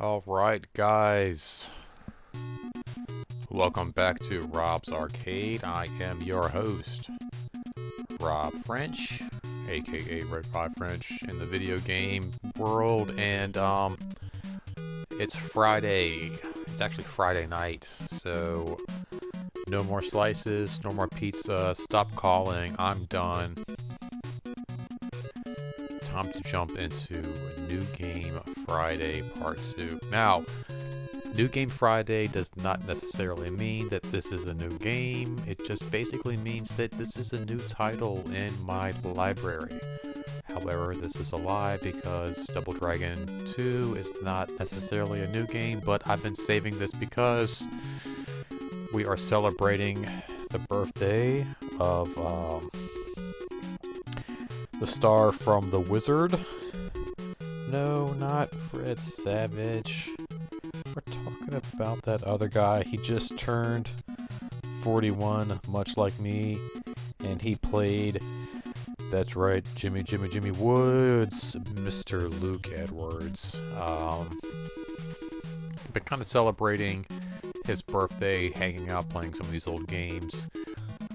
Alright, guys. Welcome back to Rob's Arcade. I am your host, Rob French, aka Red 5 French, in the video game world, and it's Friday. It's actually Friday night, so no more slices, no more pizza. Stop calling. I'm done. Time to jump into New Game Friday Part 2. Now, New Game Friday does not necessarily mean that this is a new game. It just basically means that this is a new title in my library. However, this is a lie because Double Dragon 2 is not necessarily a new game, but I've been saving this because we are celebrating the birthday of the star from The Wizard. No, not Fred Savage. We're talking about that other guy. He just turned 41, much like me, and he played, that's right, Jimmy Woods, Mr. Luke Edwards. Been kind of celebrating his birthday, hanging out, playing some of these old games.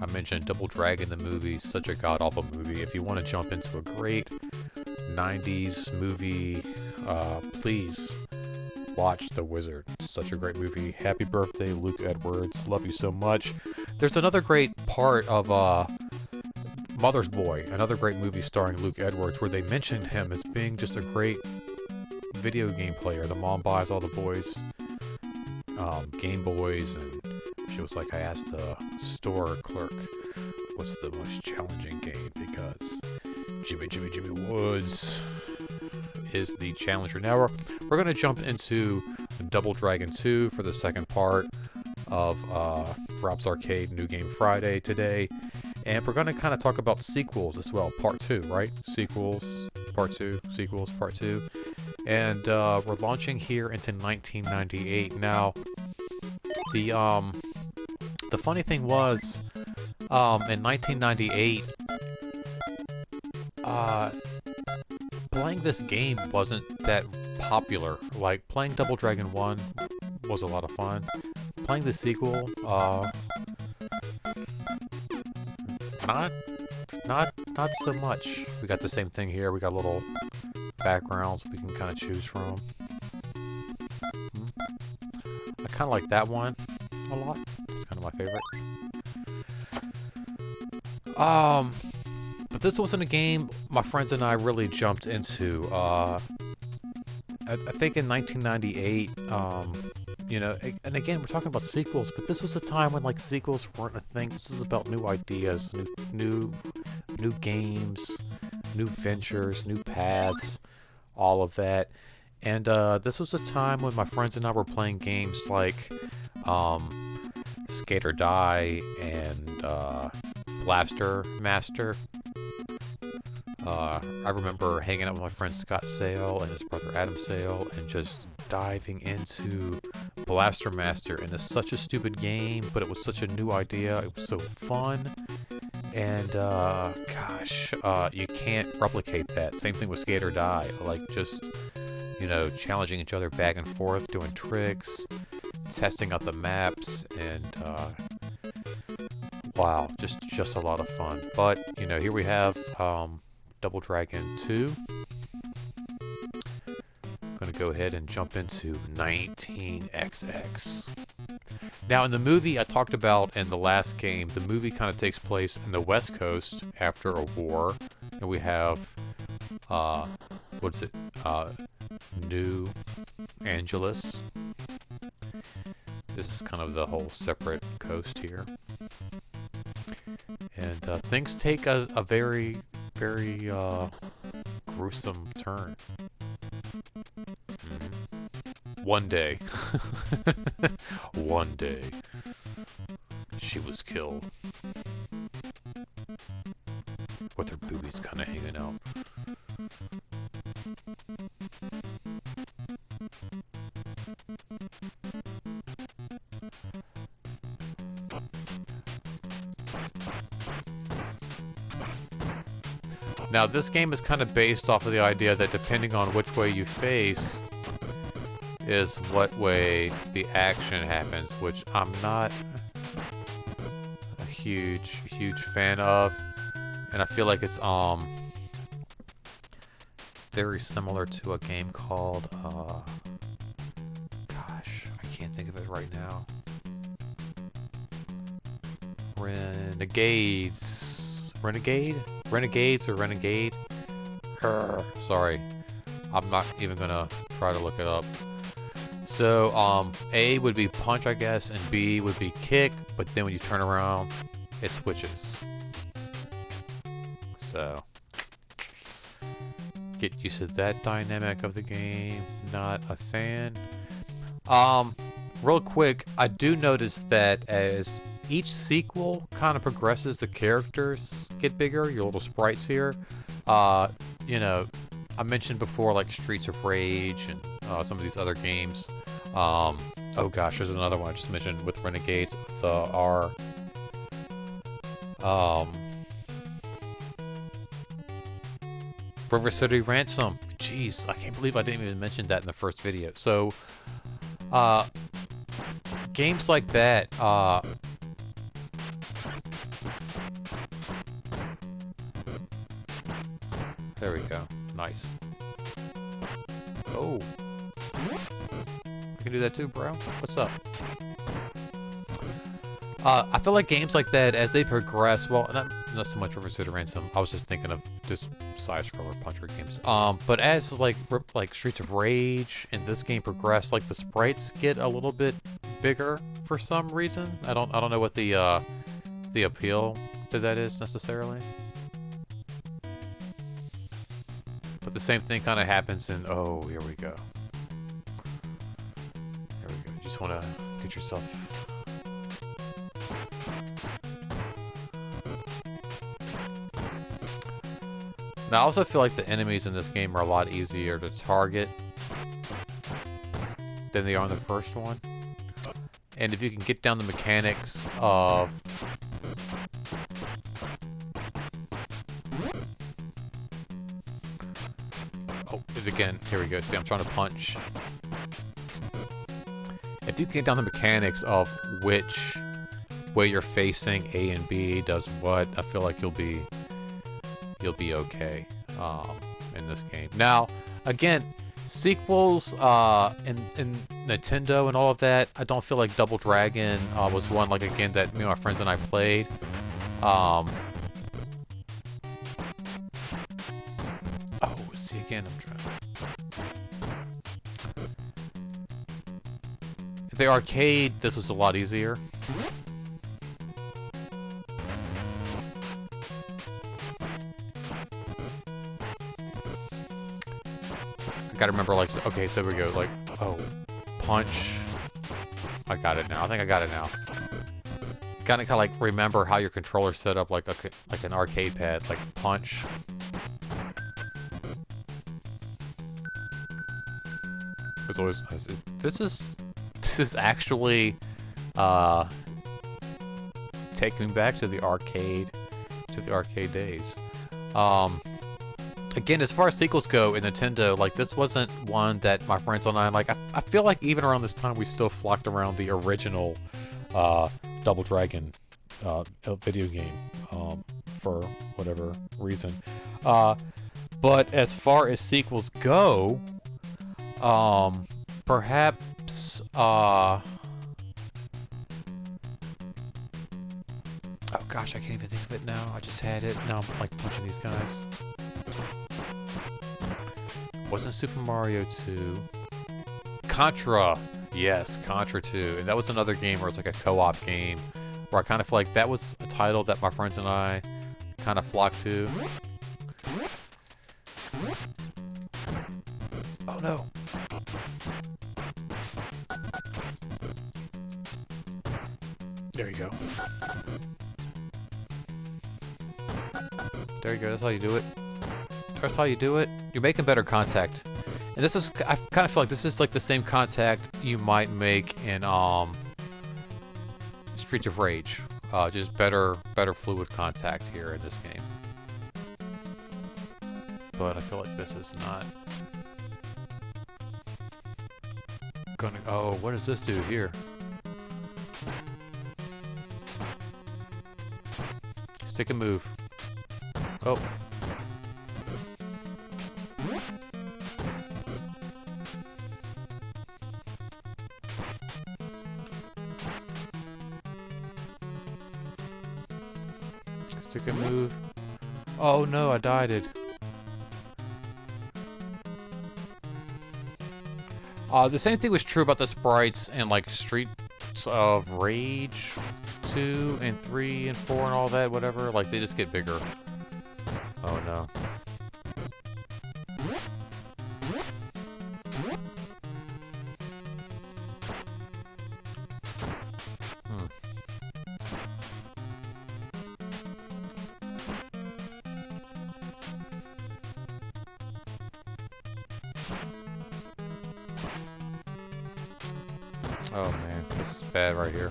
I mentioned Double Dragon, the movie, such a god-awful movie. If you want to jump into a great 90s movie, please watch The Wizard. Such a great movie. Happy birthday, Luke Edwards. Love you so much. There's another great part of Mother's Boy, another great movie starring Luke Edwards, where they mention him as being just a great video game player. The mom buys all the boys Game Boys, and she was like, I asked the store clerk, what's the most challenging game? Because Jimmy Woods is the challenger. Now we're going to jump into Double Dragon 2 for the second part of Rob's Arcade New Game Friday today. And we're going to kind of talk about sequels as well. Part 2, right? Sequels, Part 2, sequels, Part 2. And we're launching here into 1998. Now, the funny thing was, in 1998, playing this game wasn't that popular. Like, playing Double Dragon 1 was a lot of fun. Playing the sequel, not so much. We got the same thing here. We got little backgrounds we can kind of choose from. I kind of like that one a lot. It's kind of my favorite. But this wasn't a game my friends and I really jumped into. I think in 1998, you know, and again, we're talking about sequels, but this was a time when, like, sequels weren't a thing. This was about new ideas, new games, new ventures, new paths, all of that. And this was a time when my friends and I were playing games like Skate or Die and Blaster Master. I remember hanging out with my friend Scott Sale and his brother Adam Sale and just diving into Blaster Master. And it's such a stupid game, but it was such a new idea. It was so fun. And gosh, you can't replicate that. Same thing with Skate or Die. Like, just, you know, challenging each other back and forth, doing tricks, testing out the maps, and wow, just a lot of fun. But, you know, here we have Double Dragon 2. I'm gonna go ahead and jump into 19XX. Now, in the movie I talked about in the last game, the movie kind of takes place in the West Coast after a war, and we have New Angeles. This is kind of the whole separate coast here. And things take a very, very gruesome turn. One day. One day. She was killed. With her boobies kind of hanging out. Now, this game is kind of based off of the idea that depending on which way you face, is what way the action happens, which I'm not a huge fan of, and I feel like it's very similar to a game called gosh, I can't think of it right now. Renegades or Renegade? Sorry, I'm not even gonna try to look it up. So A would be punch, I guess, and B would be kick, but then when you turn around, it switches. So get used to that dynamic of the game. Not a fan. Real quick, I do notice that as each sequel kind of progresses, the characters get bigger, your little sprites here. You know, I mentioned before, like Streets of Rage and some of these other games. Oh gosh, there's another one I just mentioned with Renegades, the R. River City Ransom. Jeez, I can't believe I didn't even mention that in the first video. So, games like that, there we go. Nice. Oh. I can do that too, bro. What's up? I feel like games like that, as they progress, well, not so much River City Ransom. I was just thinking of just side-scroller puncher games. But as like Streets of Rage and this game progress, like the sprites get a little bit bigger for some reason. I don't know what the appeal to that is necessarily. But the same thing kind of happens in, oh, here we go. There we go. You just want to get yourself. Now, I also feel like the enemies in this game are a lot easier to target than they are in the first one. And if you can get down the mechanics of... Oh, again, here we go. See, I'm trying to punch. If you can get down the mechanics of which way you're facing, A and B does what, I feel like you'll be okay in this game. Now, again, sequels in Nintendo and all of that, I don't feel like Double Dragon was one, like, again, that me and my friends and I played. Oh, see, again, I'm trying. The arcade, this was a lot easier. I gotta remember, like, okay, so we go, like, oh, punch. I got it now. I think I got it now. Gotta kind of like remember how your controller's set up, like an arcade pad, like punch. It's always this is actually taking me back to the arcade days. Again, as far as sequels go in Nintendo, like, this wasn't one that my friends and I, like, I feel like even around this time we still flocked around the original Double Dragon video game for whatever reason. But as far as sequels go, perhaps oh gosh, I can't even think of it now. I just had it. Now I'm like punching these guys. Wasn't Super Mario 2. Contra! Yes, Contra 2. And that was another game where it's like a co-op game, where I kind of feel like that was a title that my friends and I kind of flocked to. Oh no! There you go. There you go, that's how you do it. That's how you do it. You're making better contact. And this is, I kind of feel like this is like the same contact you might make in Streets of Rage. Just better fluid contact here in this game. But I feel like this is not. gonna... Oh, what does this do here? Stick and move. Oh. Stick and move. Oh no, I died it. The same thing was true about the sprites in like Streets of Rage 2 and 3 and 4 and all that, whatever. Like they just get bigger. Oh no. Oh man, this is bad right here.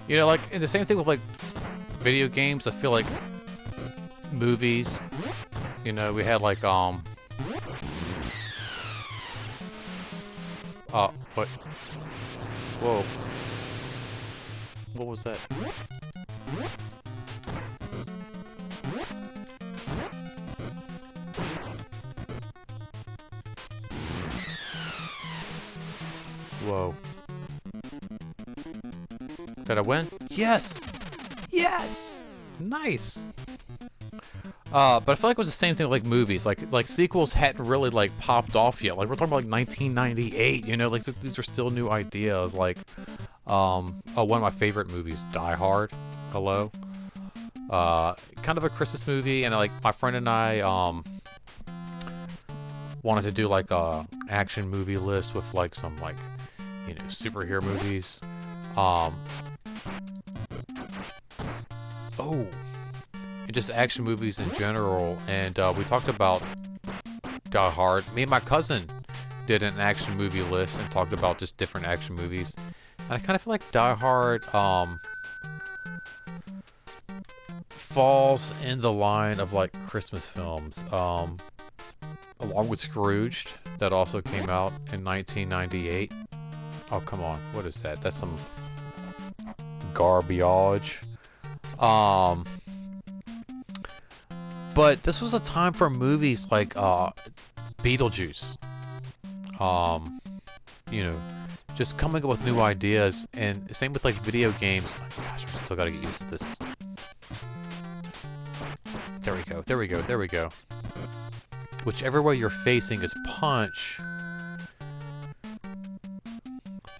You know, like, and the same thing with, like, video games. I feel like movies, you know, we had, like, what? Whoa. What was that? Whoa. Did I win? Yes! Yes! Nice! But I feel like it was the same thing with, like, movies. Like sequels hadn't really, like, popped off yet. Like, we're talking about, like, 1998, you know? Like, these are still new ideas. Like, one of my favorite movies, Die Hard. Hello? Kind of a Christmas movie, and, like, my friend and I, wanted to do, like, a action movie list with, like, some, like, you know, superhero movies. Oh. And just action movies in general. And we talked about Die Hard. Me and my cousin did an action movie list and talked about just different action movies. And I kind of feel like Die Hard falls in the line of like Christmas films. Along with Scrooged, that also came out in 1998. Oh, come on. What is that? That's some garbage. But this was a time for movies like Beetlejuice. You know, just coming up with new ideas, and same with like video games. Oh, gosh, I still gotta get used to this. There we go. There we go. There we go. Whichever way you're facing is punch.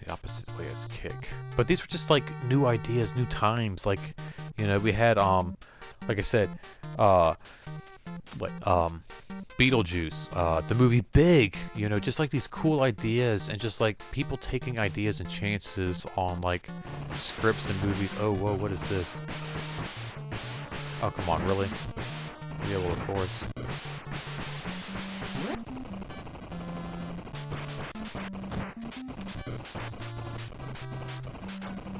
The opposite way is kick. But these were just like new ideas, new times. Like, you know, we had like I said, Beetlejuice, the movie Big, you know, just like these cool ideas and just like people taking ideas and chances on like scripts and movies. Oh, whoa, what is this? Oh, come on, really? Yeah, well, of course.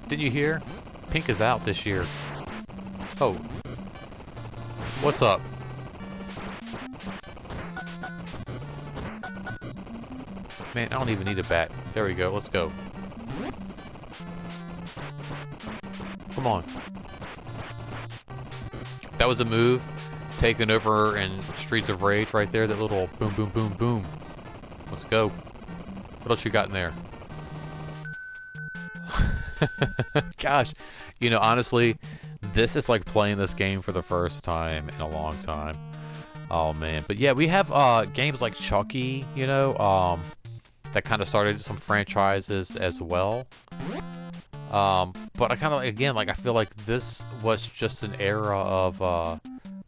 Did you hear? Pink is out this year. Oh. What's up? Man, I don't even need a bat. There we go. Let's go. Come on. That was a move. Taken over in Streets of Rage right there. That little boom, boom, boom, boom. Let's go. What else you got in there? Gosh. You know, honestly, this is like playing this game for the first time in a long time. Oh, man. But yeah, we have games like Chucky, you know, that kind of started some franchises as well. But I kind of, again, like, I feel like this was just an era of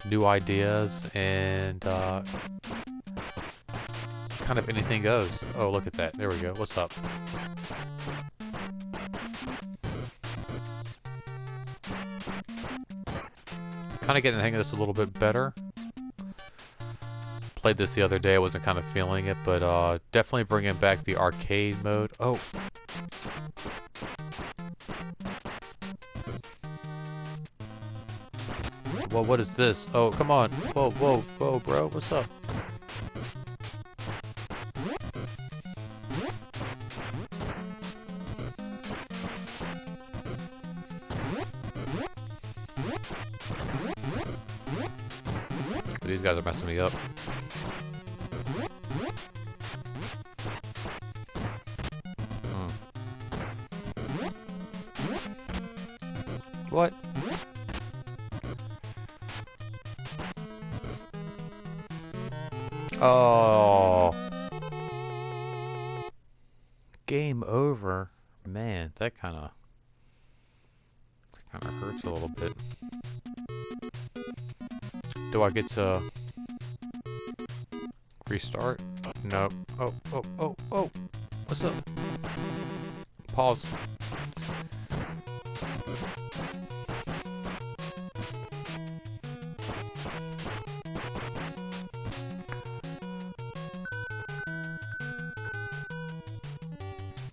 new ideas and kind of anything goes. Oh, look at that. There we go. What's up? Kind of getting the hang of this a little bit better. Played this the other day. I wasn't kind of feeling it, but definitely bringing back the arcade mode. Oh. Whoa, what is this? Oh, come on. Whoa, whoa, whoa, bro. What's up? These guys are messing me up. What? Oh. Game over. Man, that kind of hurts a little bit. Do I get to restart? Nope. Oh, oh, oh, oh. What's up? Pause.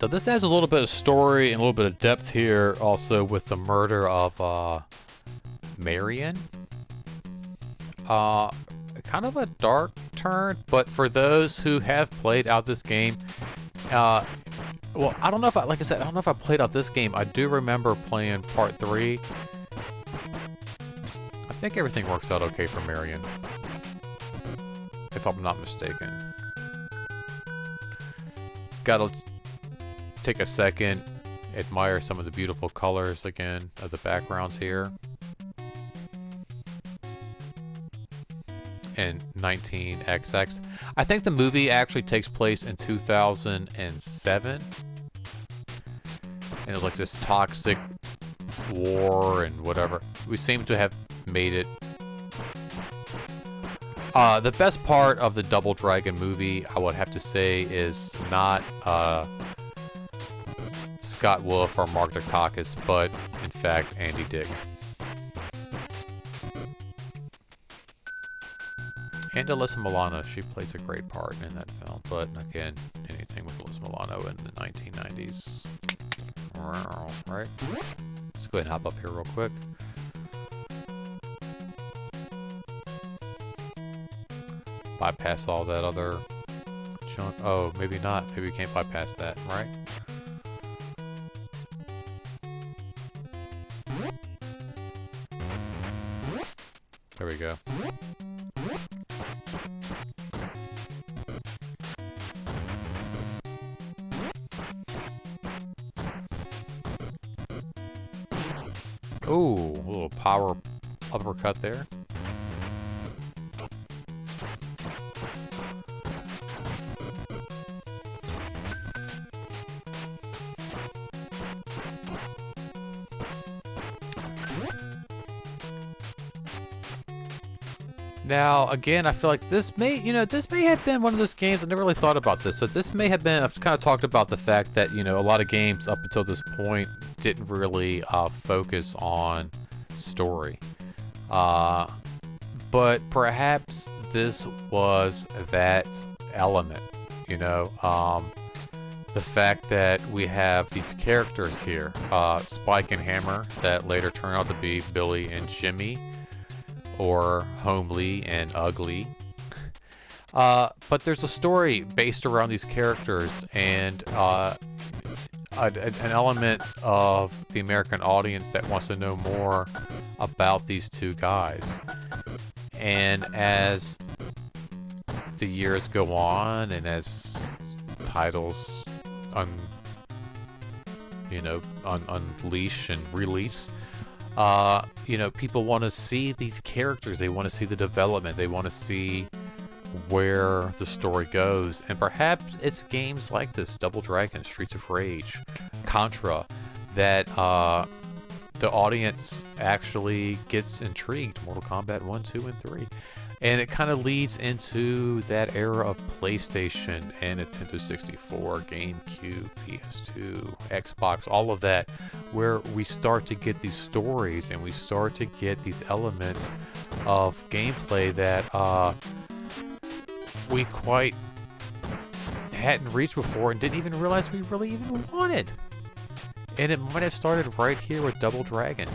So this adds a little bit of story and a little bit of depth here also with the murder of Marion. Kind of a dark turn, but for those who have played out this game, well, I don't know if like I said, I don't know if I played out this game. I do remember playing part 3. I think everything works out okay for Marion, if I'm not mistaken. Gotta take a second, admire some of the beautiful colors again of the backgrounds here. And 19XX. I think the movie actually takes place in 2007. And it was like this toxic war and whatever. We seem to have made it. The best part of the Double Dragon movie, I would have to say, is not Scott Wolf or Mark Dacakis, but in fact Andy Dick. And Alyssa Milano, she plays a great part in that film, but again, anything with Alyssa Milano in the 1990s. Right? Let's go ahead and hop up here real quick. Bypass all that other junk. Oh, maybe not. Maybe we can't bypass that, right? There we go. Ooh, a little power uppercut there. Now, again, I feel like this may, this may have been one of those games, I never really thought about this, so this may have been, I've kind of talked about the fact that, a lot of games up until this point didn't really focus on story. But perhaps this was that element, the fact that we have these characters here, Spike and Hammer, that later turn out to be Billy and Jimmy, or Homely and Ugly. But there's a story based around these characters, and an element of the American audience that wants to know more about these two guys. And as the years go on, and as titles unleash and release, people want to see these characters. They want to see the development. They want to see where the story goes. And perhaps it's games like this, Double Dragon, Streets of Rage, Contra, that the audience actually gets intrigued. Mortal Kombat 1, 2, and 3. And it kind of leads into that era of PlayStation and Nintendo 64, GameCube, PS2, Xbox, all of that, where we start to get these stories and we start to get these elements of gameplay that we quite hadn't reached before and didn't even realize we really even wanted. And it might have started right here with Double Dragon.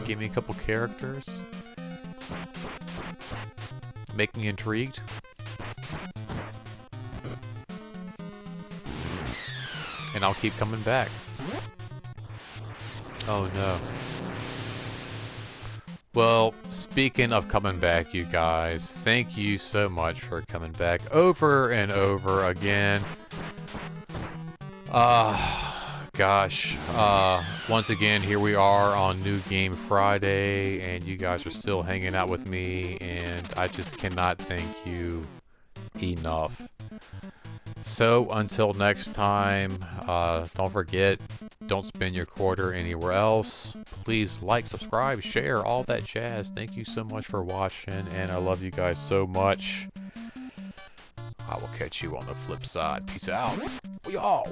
Give me a couple characters. Make me intrigued. And I'll keep coming back. Oh no. Well, speaking of coming back, you guys, thank you so much for coming back over and over again. Gosh, once again, here we are on New Game Friday, and you guys are still hanging out with me, and I just cannot thank you enough. So, until next time, don't forget, don't spend your quarter anywhere else. Please like, subscribe, share, all that jazz. Thank you so much for watching, and I love you guys so much. I will catch you on the flip side. Peace out. We all.